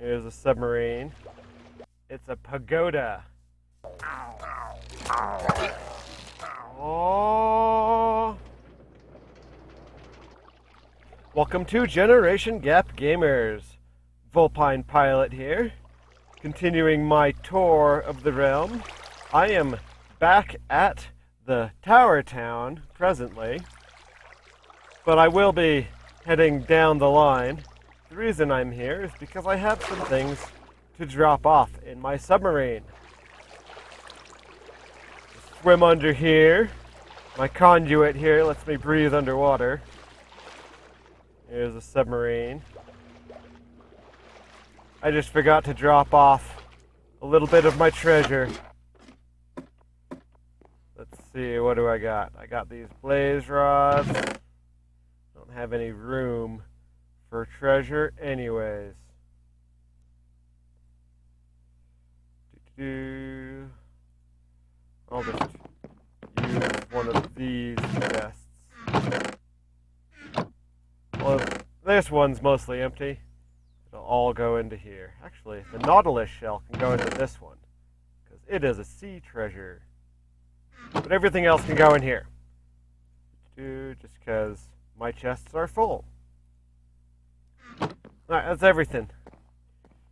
Here's a submarine. It's a pagoda. Oh. Welcome to Generation Gap Gamers. VulpinePilot here. Continuing my tour of the realm. I am back at the Tower Town presently, but I will be heading down the line. The reason I'm here is because I have some things to drop off in my submarine. Swim under here. My conduit here lets me breathe underwater. Here's a submarine. I just forgot to drop off a little bit of my treasure. Let's see, what do I got? I got these blaze rods. Don't have any room for treasure anyways. I'll just use one of these chests. Well, this one's mostly empty. It'll all go into here. Actually, the Nautilus shell can go into this one, because it is a sea treasure. But everything else can go in here. Just because my chests are full. Alright, that's everything.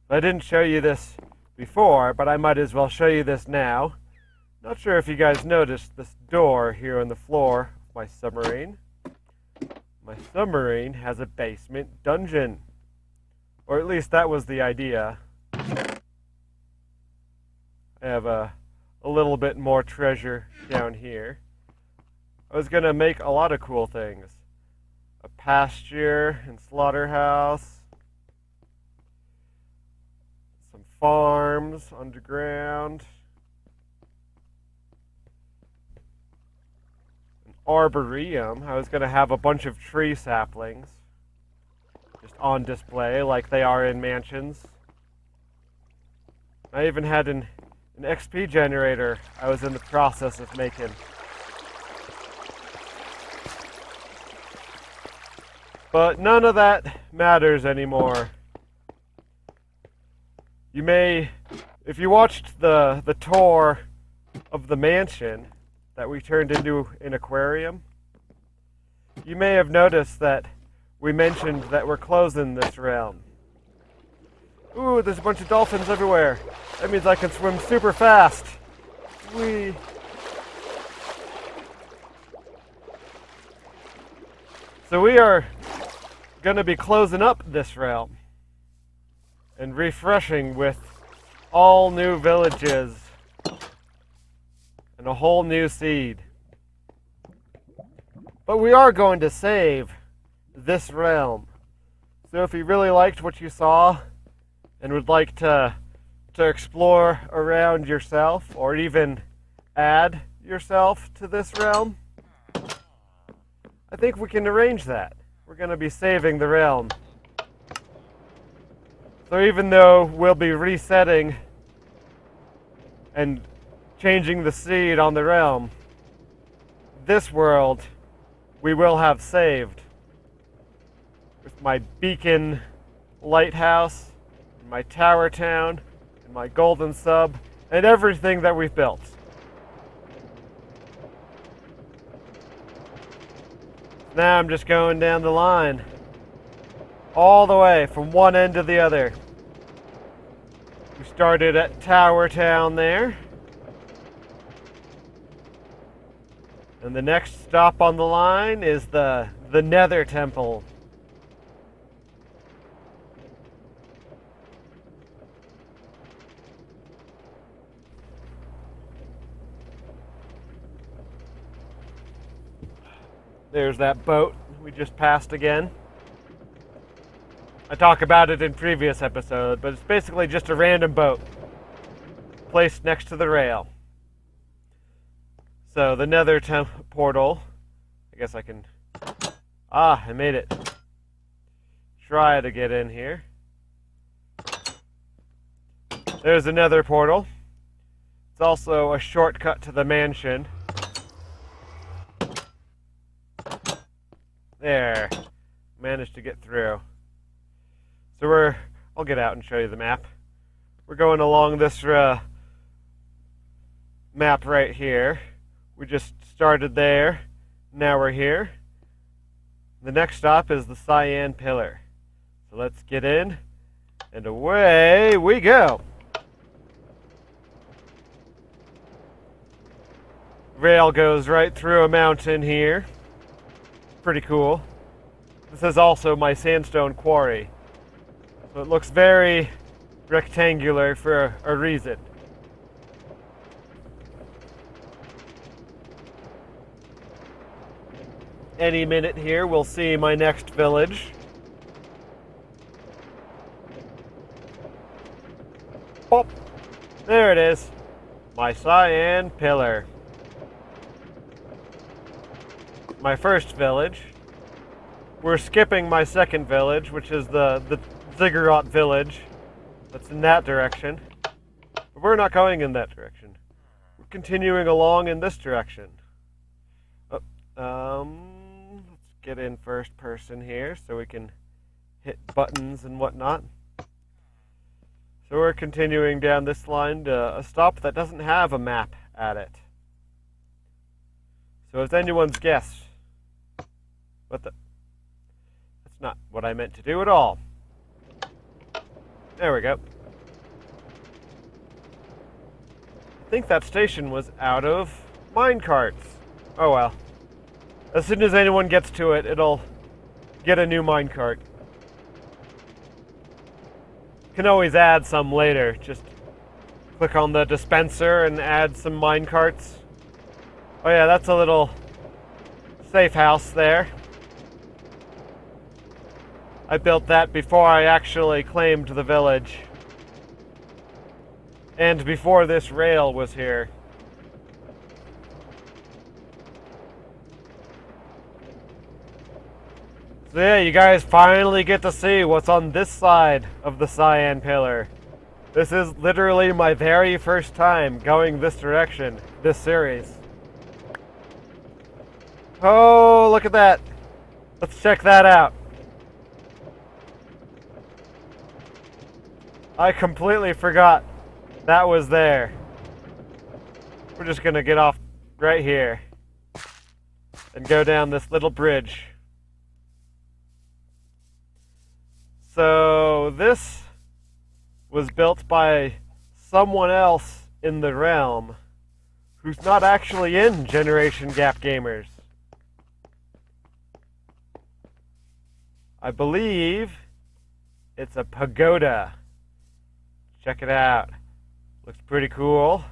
I didn't show you this before, but I might as well show you this now. Not sure if you guys noticed this door here on the floor of my submarine. My submarine has a basement dungeon. Or at least that was the idea. I have a little bit more treasure down here. I was going to make a lot of cool things. A pasture and slaughterhouse. Some farms underground. An arboretum. I was going to have a bunch of tree saplings just on display like they are in mansions. I even had an XP generator I was in the process of making. But none of that matters anymore. You may, if you watched the tour of the mansion that we turned into an aquarium, you may have noticed that we mentioned that we're closing this realm. Ooh, there's a bunch of dolphins everywhere. That means I can swim super fast. Whee! So we are going to be closing up this realm and refreshing with all new villages and a whole new seed. But we are going to save this realm. So if you really liked what you saw and would like to explore around yourself or even add yourself to this realm, I think we can arrange that. We're going to be saving the realm. So even though we'll be resetting and changing the seed on the realm, this world we will have saved. With my beacon lighthouse, my tower town, and my golden sub, and everything that we've built. Now I'm just going down the line, all the way from one end to the other. We started at Tower Town there. And the next stop on the line is the Nether Temple. There's that boat we just passed again. I talk about it in previous episode, but it's basically just a random boat placed next to the rail. So the Nether portal, I guess I can, I made it. Try to get in here. There's the Nether portal. It's also a shortcut to the mansion. There. Managed to get through. So we're I'll get out and show you the map. We're going along this map right here. We just started there. Now we're here. The next stop is the Cyan Pillar. So let's get in, and away we go. Rail goes right through a mountain here. Pretty cool. This is also my sandstone quarry. So it looks very rectangular for a reason. Any minute here we'll see my next village. Pop! There it is. My Cyan Pillar. My first village. We're skipping my second village, which is the Ziggurat village. That's in that direction. But we're not going in that direction. We're continuing along in this direction. Let's get in first person here so we can hit buttons and whatnot. So we're continuing down this line to a stop that doesn't have a map at it. So it's anyone's guess. What the? That's not what I meant to do at all. There we go. I think that station was out of minecarts. Oh well. As soon as anyone gets to it, it'll get a new minecart. Can always add some later. Just click on the dispenser and add some minecarts. Oh yeah, that's a little safe house there. I built that before I actually claimed the village. And before this rail was here. So yeah, you guys finally get to see what's on this side of the Cyan Pillar. This is literally my very first time going this direction, this series. Oh, look at that. Let's check that out. I completely forgot that was there. We're just gonna get off right here and go down this little bridge. So this was built by someone else in the realm who's not actually in Generation Gap Gamers. I believe it's a pagoda. Check it out. Looks pretty cool.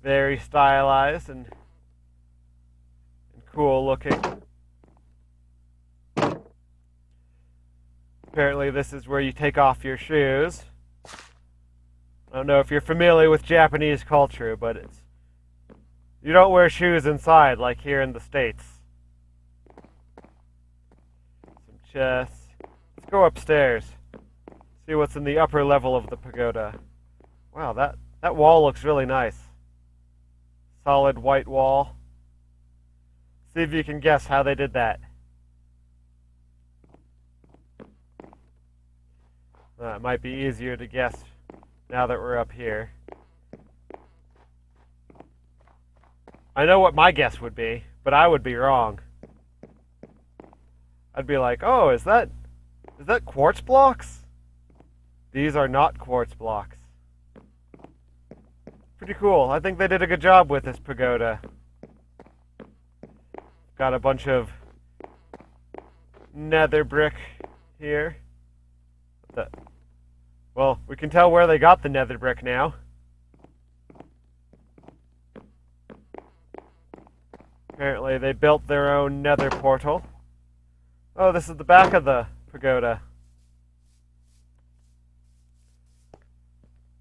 Very stylized and cool looking. Apparently this is where you take off your shoes. I don't know if you're familiar with Japanese culture, but you don't wear shoes inside like here in the States. Some chests. Let's go upstairs. See what's in the upper level of the pagoda. Wow, that wall looks really nice. Solid white wall. See if you can guess how they did that. It might be easier to guess now that we're up here. I know what my guess would be, but I would be wrong. I'd be like, oh, is that quartz blocks? These are not quartz blocks. Pretty cool. I think they did a good job with this pagoda. Got a bunch of nether brick here. Well, we can tell where they got the nether brick now. Apparently they built their own nether portal. Oh, this is the back of the pagoda.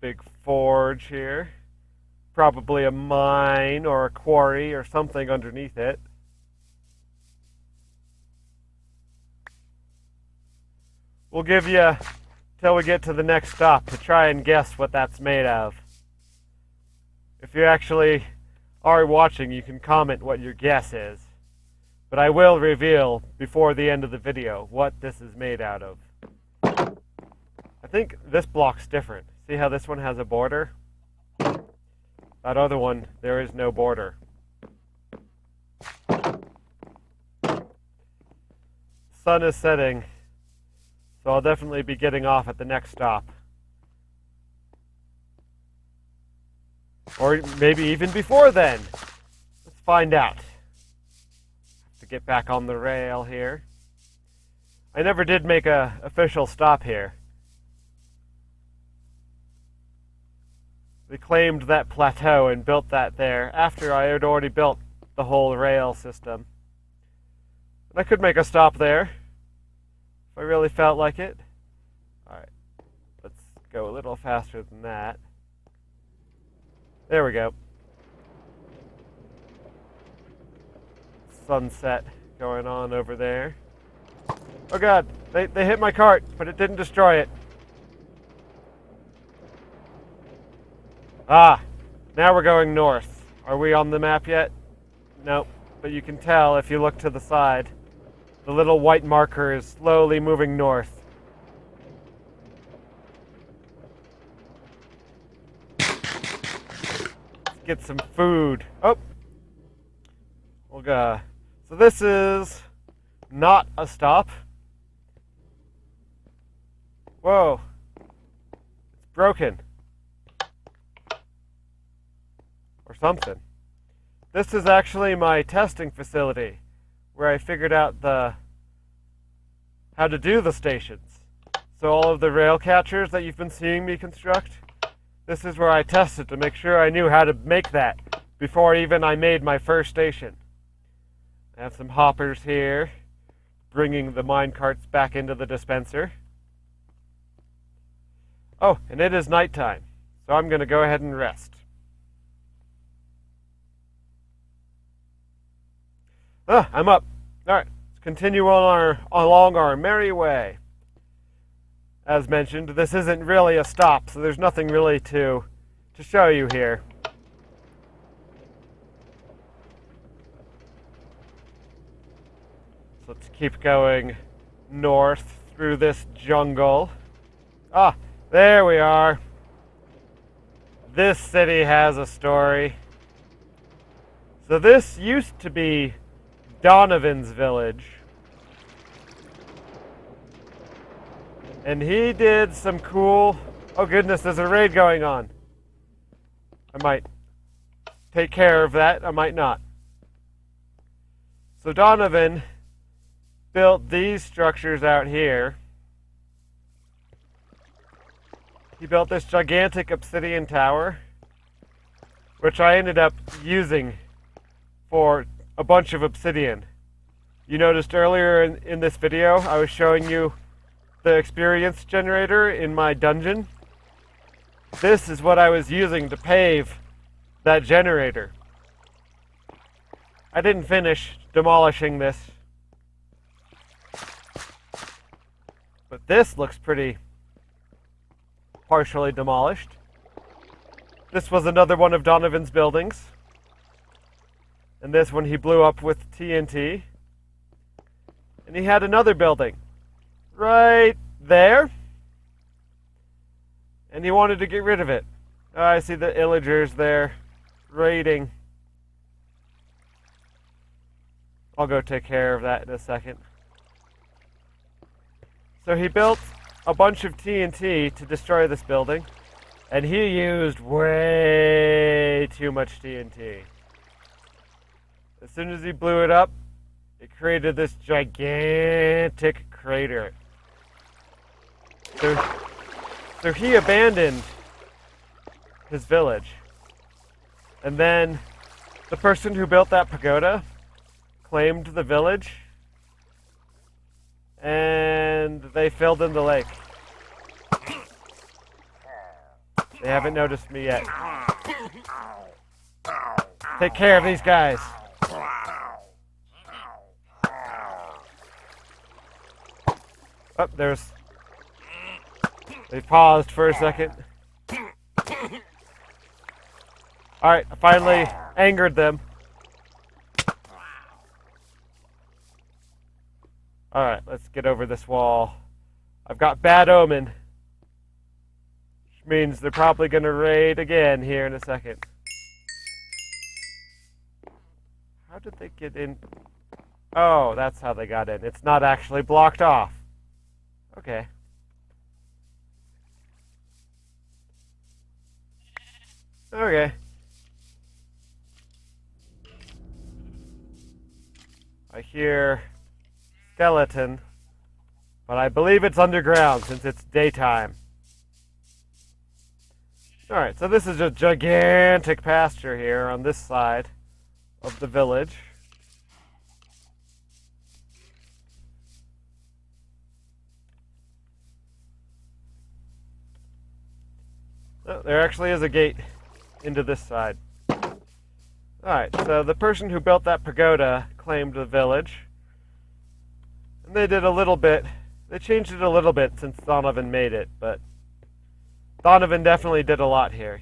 Big forge here. Probably a mine or a quarry or something underneath it. We'll give you till we get to the next stop to try and guess what that's made of. If you actually are watching, you can comment what your guess is. But I will reveal before the end of the video what this is made out of. think this block's different. See how this one has a border? That other one, there is no border. Sun is setting, so I'll definitely be getting off at the next stop. Or maybe even before then. Let's find out. To get back on the rail here. I never did make an official stop here. We claimed that plateau and built that there after I had already built the whole rail system. And I could make a stop there if I really felt like it. Alright, let's go a little faster than that. There we go. Sunset going on over there. Oh god, they hit my cart, but it didn't destroy it. Ah, now we're going north. Are we on the map yet? Nope, but you can tell if you look to the side. The little white marker is slowly moving north. Let's get some food. Oh! We'll go. So this is not a stop. Whoa. It's broken. Or something. This is actually my testing facility where I figured out how to do the stations. So all of the rail catchers that you've been seeing me construct, this is where I tested to make sure I knew how to make that before even I made my first station. I have some hoppers here, bringing the mine carts back into the dispenser. Oh, and it is nighttime, so I'm going to go ahead and rest. Ah, I'm up. All right, let's continue on along our merry way. As mentioned, this isn't really a stop, so there's nothing really to show you here. So let's keep going north through this jungle. Ah, there we are. This city has a story. So this used to be Donovan's village. And he did some cool... Oh goodness, there's a raid going on. I might take care of that, I might not. So Donovan built these structures out here. He built this gigantic obsidian tower, which I ended up using for a bunch of obsidian. You noticed earlier in this video, I was showing you the experience generator in my dungeon. This is what I was using to pave that generator. I didn't finish demolishing this, but this looks pretty partially demolished. This was another one of Donovan's buildings. And this one he blew up with TNT. And he had another building right there. And he wanted to get rid of it. I see the illagers there raiding. I'll go take care of that in a second. So he built a bunch of TNT to destroy this building. And he used way too much TNT. As soon as he blew it up, it created this gigantic crater. So he abandoned his village. And then the person who built that pagoda claimed the village. And they filled in the lake. They haven't noticed me yet. Take care of these guys. Oh, they paused for a second. Alright, I finally angered them. Alright, let's get over this wall. I've got bad omen. means they're probably going to raid again here in a second. How did they get in? Oh, that's how they got in. It's not actually blocked off. Okay. Okay. I hear skeleton, but I believe it's underground since it's daytime. Alright, so this is a gigantic pasture here on this side of the village. Oh, there actually is a gate into this side. Alright, so the person who built that pagoda claimed the village. And they did a little bit. They changed it a little bit since Donovan made it, but Donovan definitely did a lot here.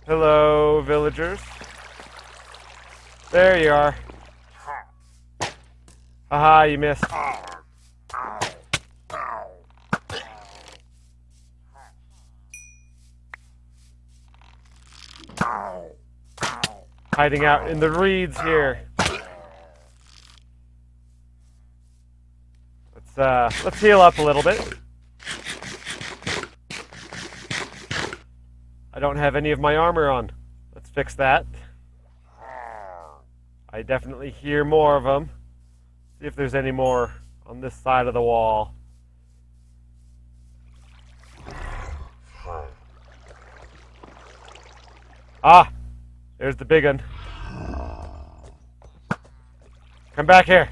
Hello, villagers. There you are. Haha, you missed. Hiding out in the reeds here. Let's heal up a little bit. I don't have any of my armor on. Let's fix that. I definitely hear more of them. See if there's any more on this side of the wall. Ah! There's the big one. Come back here.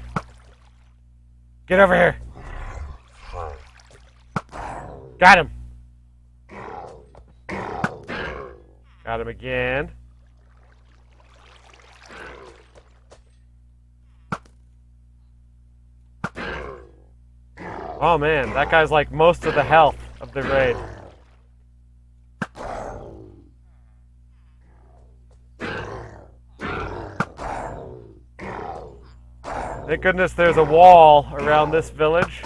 Get over here. Got him. Got him again. Oh man, that guy's like most of the health of the raid. Thank goodness there's a wall around this village.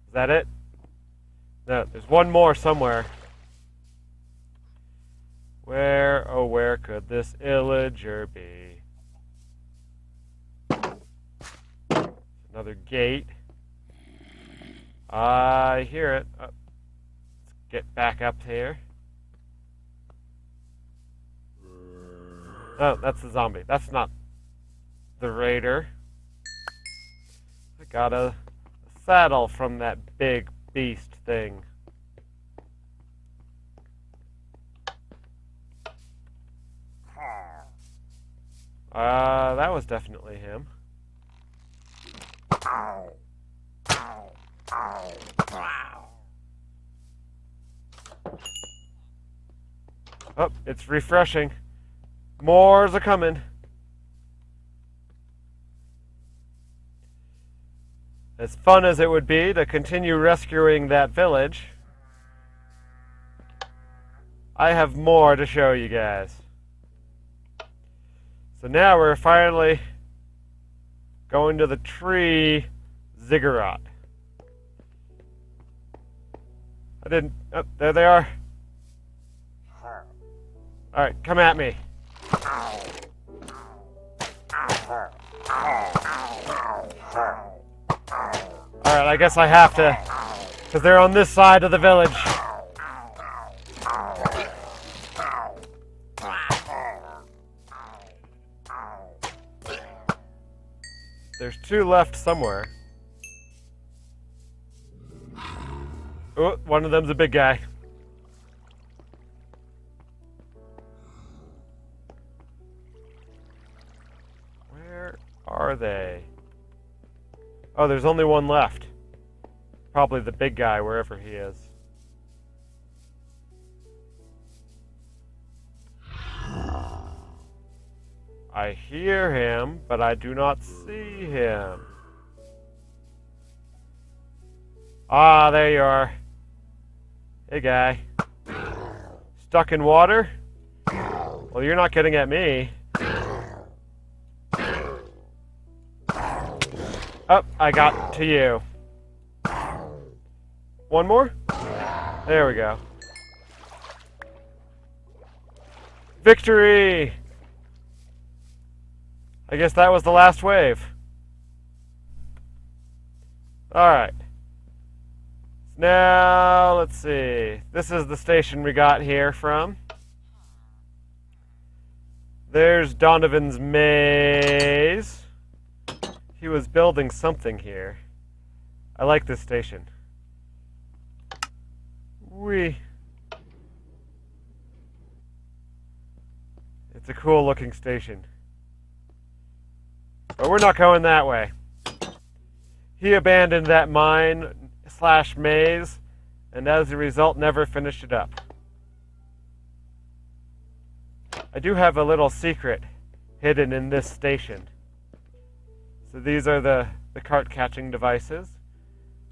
Is that it? No, there's one more somewhere. Where could this illager be? Another gate. I hear it. Let's get back up here. Oh, that's the zombie. That's not the raider. I got a saddle from that big beast thing. That was definitely him. Oh, it's refreshing. More's a coming. As fun as it would be to continue rescuing that village, I have more to show you guys. So now we're finally going to the tree ziggurat. Oh, there they are. Alright, come at me. Alright, I guess I have to, because they're on this side of the village. There's two left somewhere. Oh, one of them's a big guy. Where are they? Oh, there's only one left. Probably the big guy, wherever he is. I hear him, but I do not see him. Ah, there you are. Hey, guy. Stuck in water? Well, you're not getting at me. Oh, I got to you. One more? There we go. Victory! I guess that was the last wave. Alright. Now, let's see. This is the station we got here from. There's Donovan's maze. He was building something here. I like this station. Whee! It's a cool looking station. But we're not going that way. He abandoned that mine/maze, and as a result never finished it up. I do have a little secret hidden in this station. So these are the cart catching devices.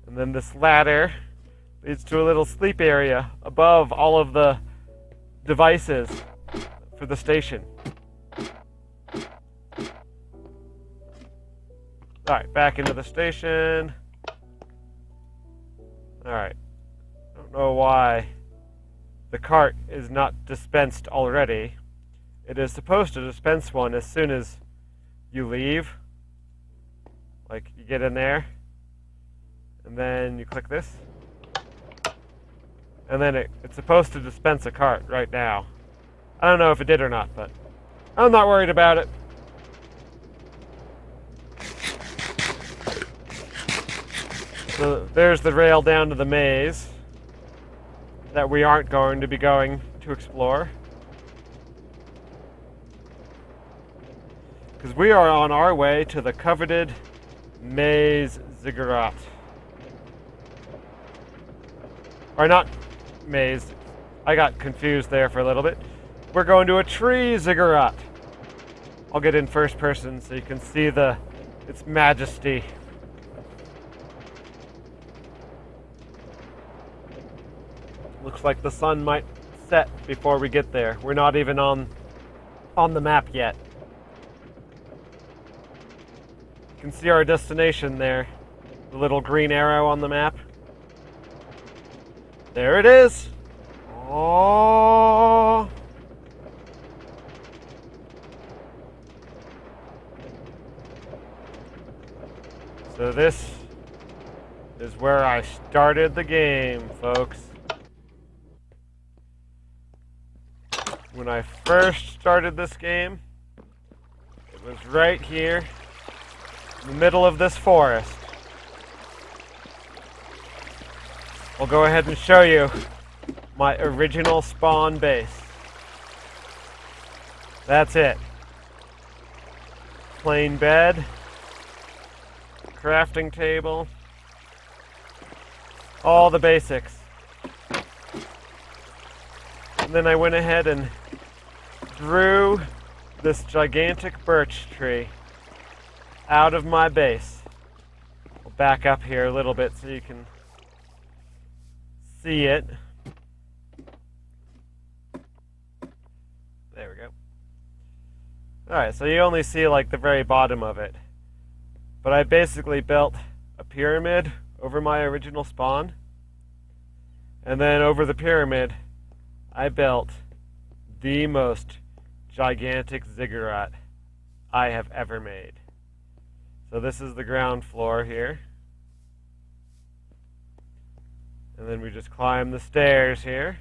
And then this ladder leads to a little sleep area above all of the devices for the station. Alright, back into the station. Alright. I don't know why the cart is not dispensed already. It is supposed to dispense one as soon as you leave. Like, you get in there, and then you click this. And then it's supposed to dispense a cart right now. I don't know if it did or not, but I'm not worried about it. So there's the rail down to the maze that we aren't going to be going to explore. Because we are on our way to the coveted maze ziggurat. Or not maze. I got confused there for a little bit. We're going to a tree ziggurat. I'll get in first person so you can see its majesty. Looks like the sun might set before we get there. We're not even on the map yet. You can see our destination there. The little green arrow on the map. There it is. Oh. So this is where I started the game, folks. When I first started this game, it was right here in the middle of this forest. I'll go ahead and show you my original spawn base. That's it. Plain bed, crafting table, all the basics. And then I went ahead and drew this gigantic birch tree out of my base. I'll back up here a little bit so you can see it. There we go. Alright, so you only see like the very bottom of it. But I basically built a pyramid over my original spawn. And then over the pyramid, I built the most gigantic ziggurat I have ever made. So this is the ground floor here. And then we just climb the stairs here.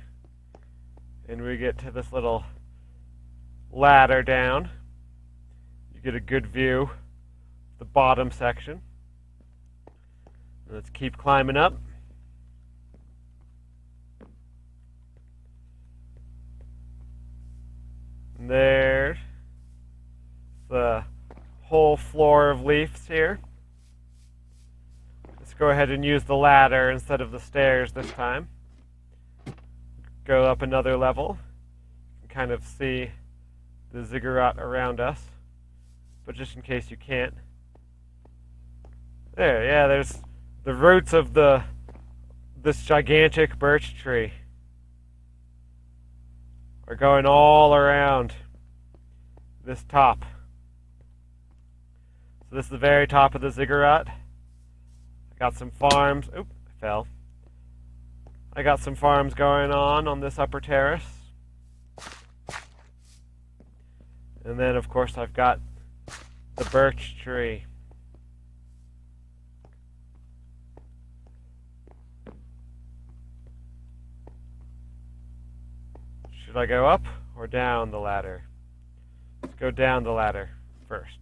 And we get to this little ladder down. You get a good view of the bottom section. Let's keep climbing up. And there's the whole floor of leaves here. Let's go ahead and use the ladder instead of the stairs this time. Go up another level. You can kind of see the ziggurat around us. But just in case you can't. There, yeah, there's the roots of this gigantic birch tree are going all around this top. So this is the very top of the ziggurat. Got some farms. Oop, I fell. I got some farms going on this upper terrace. And then, of course, I've got the birch tree. Should I go up or down the ladder? Let's go down the ladder first.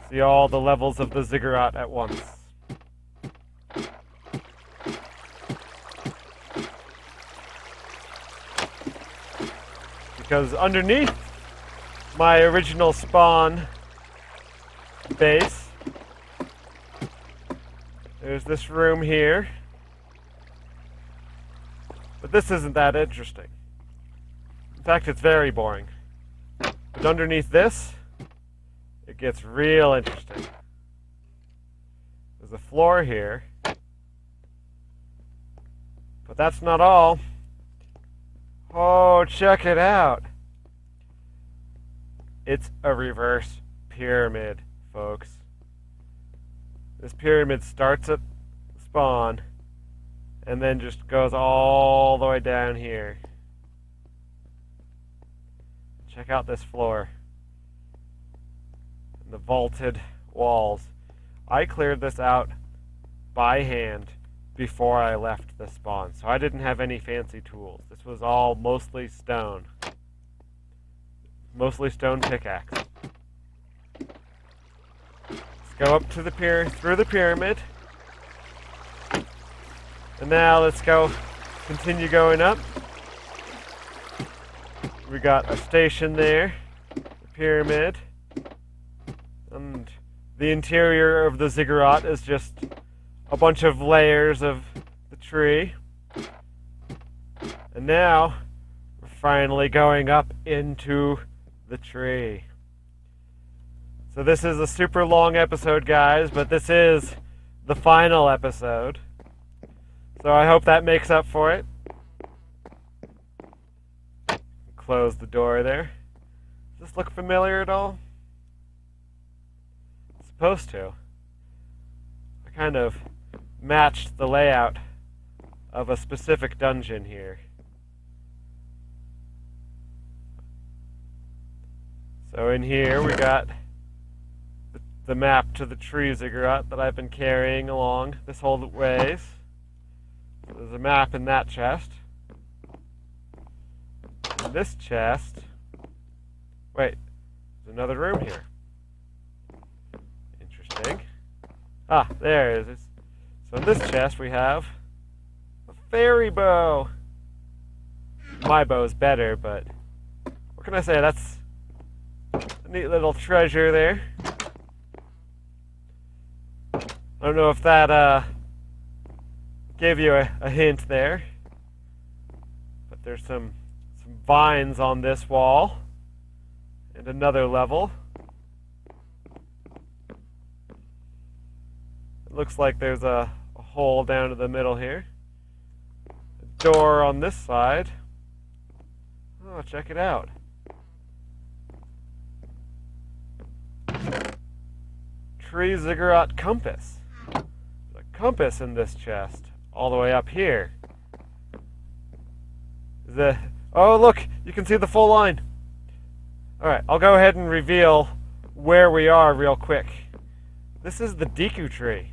See all the levels of the ziggurat at once. Because underneath my original spawn base, there's this room here. But this isn't that interesting. In fact, it's very boring. But underneath this, it gets real interesting. There's a floor here. But that's not all. Oh, check it out. It's a reverse pyramid, folks. This pyramid starts at spawn and then just goes all the way down here. Check out this floor. The vaulted walls. I cleared this out by hand before I left the spawn, so I didn't have any fancy tools. This was all mostly stone. Mostly stone pickaxe. Let's go up to the through the pyramid. And now let's continue going up. We got a station there, the pyramid, and the interior of the ziggurat is just a bunch of layers of the tree. And now we're finally going up into the tree. So this is a super long episode, guys, but this is the final episode. So I hope that makes up for it. Close the door there. Does this look familiar at all? It's supposed to. I kind of matched the layout of a specific dungeon here. So in here we got the map to the tree ziggurat that I've been carrying along this whole ways. So there's a map in that chest. In this chest, wait, there's another room here. Interesting. Ah, there it is. So in this chest we have a fairy bow. My bow is better, but what can I say? That's a neat little treasure there. I don't know if that gave you a hint there, but there's some vines on this wall and another level. It looks like there's a hole down to the middle here. A door on this side. Oh, check it out. Tree ziggurat compass. There's a compass in this chest all the way up here. Oh, look, you can see the full line. Alright, I'll go ahead and reveal where we are real quick. This is the Deku tree.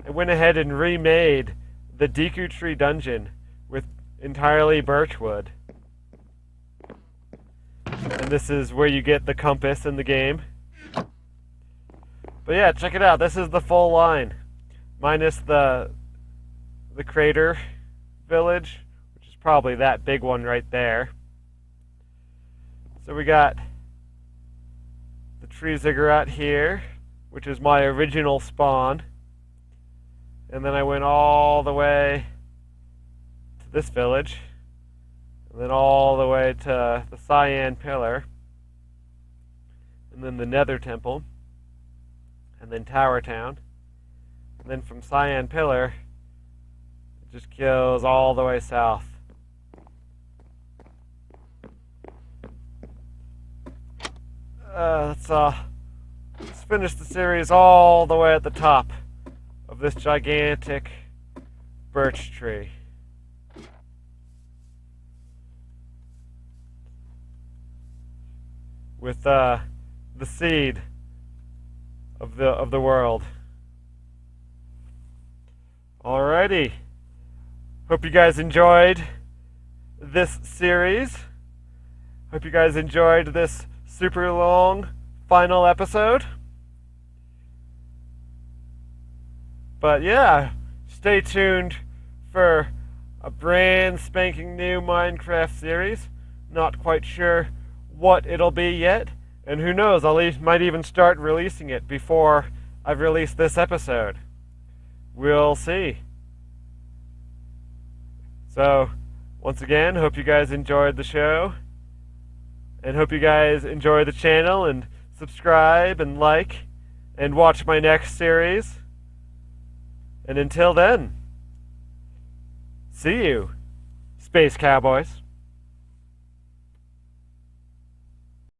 I went ahead and remade the Deku tree dungeon with entirely birchwood. And this is where you get the compass in the game. But yeah, check it out. This is the full line. Minus the crater village, which is probably that big one right there. So we got the tree ziggurat here, which is my original spawn. And then I went all the way to this village. And then all the way to the Cyan Pillar. And then the Nether Temple. And then Tower Town. And then from Cyan Pillar, it just goes all the way south. Let's finish the series all the way at the top of this gigantic birch tree. With the seed of the world. Alrighty. Hope you guys enjoyed this series. Hope you guys enjoyed this super long final episode. But yeah, stay tuned for a brand spanking new Minecraft series. Not quite sure what it'll be yet, and who knows, might even start releasing it before I've released this episode. We'll see. So, once again, hope you guys enjoyed the show, and hope you guys enjoy the channel, and subscribe, and like, and watch my next series. And until then, see you, Space Cowboys.